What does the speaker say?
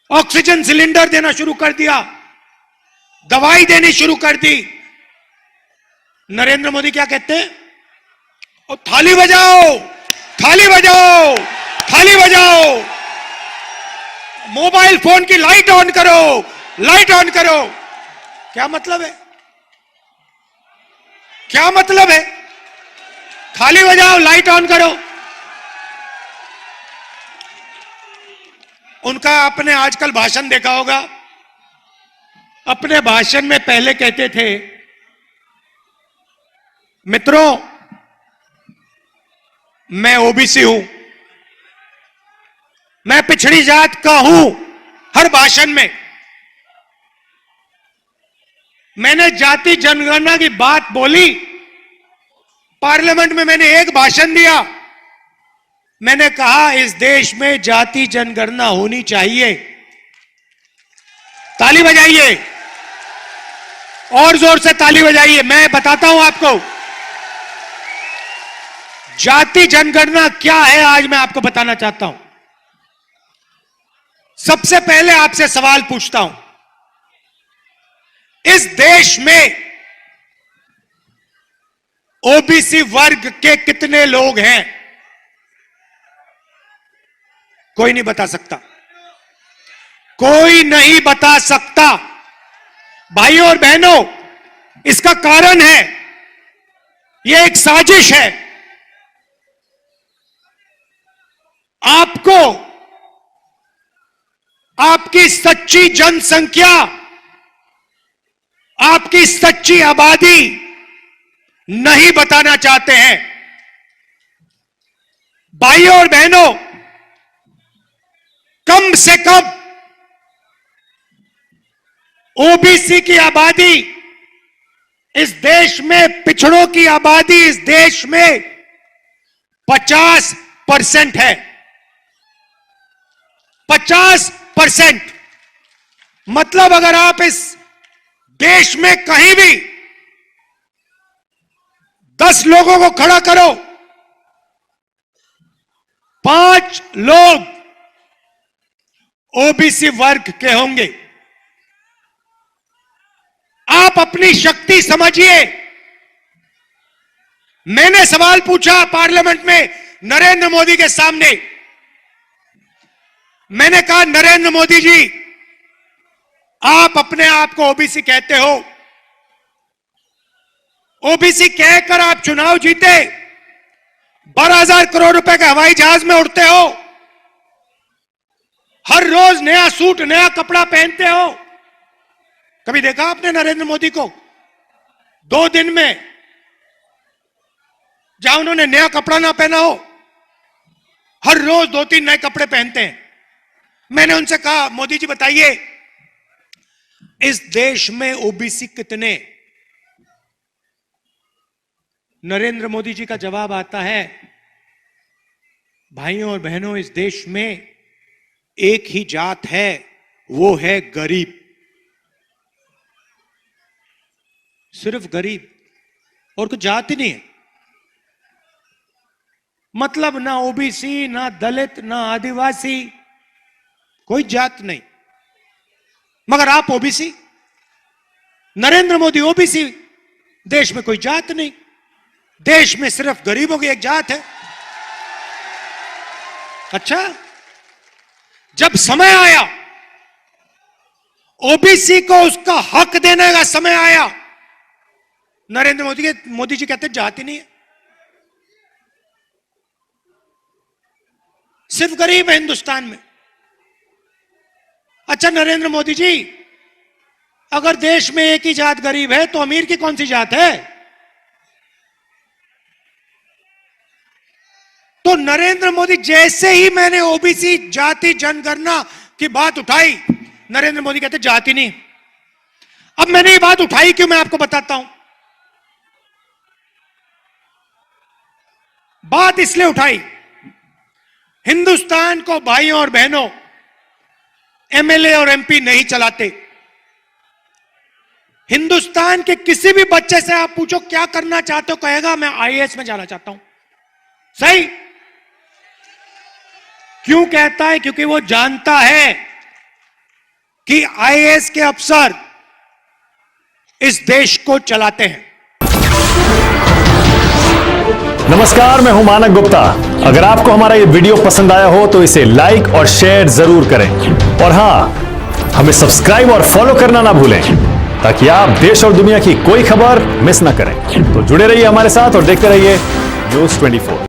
Oxygen cylinder देना शुरू कर दिया, दवाई देनी शुरू कर दी। नरेंद्र मोदी क्या कहते हैं? और थाली बजाओ, थाली बजाओ, थाली बजाओ, मोबाइल फोन की लाइट ऑन करो, लाइट ऑन करो। क्या मतलब है? क्या मतलब है? थाली बजाओ, लाइट ऑन करो। उनका आपने आजकल भाषण देखा होगा। अपने भाषण में पहले कहते थे, मित्रों मैं ओबीसी हूं, मैं पिछड़ी जात का हूं। हर भाषण में मैंने जाति जनगणना की बात बोली। पार्लियामेंट में मैंने एक भाषण दिया, मैंने कहा इस देश में जाति जनगणना होनी चाहिए। ताली बजाइए, और जोर से ताली बजाइए। मैं बताता हूं आपको जाति जनगणना क्या है, आज मैं आपको बताना चाहता हूं। सबसे पहले आपसे सवाल पूछता हूं, इस देश में ओबीसी वर्ग के कितने लोग हैं? कोई नहीं बता सकता, कोई नहीं बता सकता। भाइयों और बहनों, इसका कारण है, यह एक साजिश है। आपको आपकी सच्ची जनसंख्या, आपकी सच्ची आबादी नहीं बताना चाहते हैं। भाइयों और बहनों, कम से कम ओबीसी की आबादी इस देश में, पिछड़ों की आबादी इस देश में 50% है। 50%। मतलब अगर आप इस देश में कहीं भी 10 लोगों को खड़ा करो, 5 लोग ओबीसी वर्ग के होंगे। आप अपनी शक्ति समझिए। मैंने सवाल पूछा पार्लियामेंट में नरेंद्र मोदी के सामने। मैंने कहा, नरेंद्र मोदी जी, आप अपने आप को ओबीसी कहते हो, ओबीसी कहकर आप चुनाव जीते, 12,000 करोड़ रुपए के हवाई जहाज में उड़ते हो, हर रोज नया सूट नया कपड़ा पहनते हो। कभी देखा आपने नरेंद्र मोदी को 2 दिन में जहां उन्होंने नया कपड़ा ना पहना हो? हर रोज 2-3 नए कपड़े पहनते हैं। मैंने उनसे कहा, मोदी जी बताइए, इस देश में ओबीसी कितने? नरेंद्र मोदी जी का जवाब आता है, भाइयों और बहनों, इस देश में एक ही जात है, वो है गरीब। सिर्फ गरीब, और कुछ जात ही नहीं है। मतलब ना ओबीसी, ना दलित, ना आदिवासी, कोई जात नहीं। मगर आप ओबीसी, नरेंद्र मोदी ओबीसी। देश में कोई जात नहीं, देश में सिर्फ गरीबों की एक जात है। अच्छा, जब समय आया, ओबीसी को उसका हक देने का समय आया, नरेंद्र मोदी जी कहते जात ही नहीं है, सिर्फ गरीब है हिंदुस्तान में। अच्छा नरेंद्र मोदी जी, अगर देश में एक ही जात गरीब है तो अमीर की कौन सी जात है? तो नरेंद्र मोदी, जैसे ही मैंने ओबीसी जाति जनगणना की बात उठाई, नरेंद्र मोदी कहते जाति नहीं। अब मैंने ये बात उठाई क्यों, मैं आपको बताता हूं। बात इसलिए उठाई, हिंदुस्तान को भाइयों और बहनों एमएलए और एमपी नहीं चलाते। हिंदुस्तान के किसी भी बच्चे से आप पूछो क्या करना चाहते हो, कहेगा मैं आईएएस में जाना चाहता हूं। सही क्यों कहता है? क्योंकि वो जानता है कि आईएएस के अफसर इस देश को चलाते हैं। नमस्कार, मैं हूं मानक गुप्ता। अगर आपको हमारा ये वीडियो पसंद आया हो तो इसे लाइक और शेयर जरूर करें, और हां, हमें सब्सक्राइब और फॉलो करना ना भूलें ताकि आप देश और दुनिया की कोई खबर मिस ना करें। तो जुड़े रहिए हमारे साथ और देखते रहिए News 24।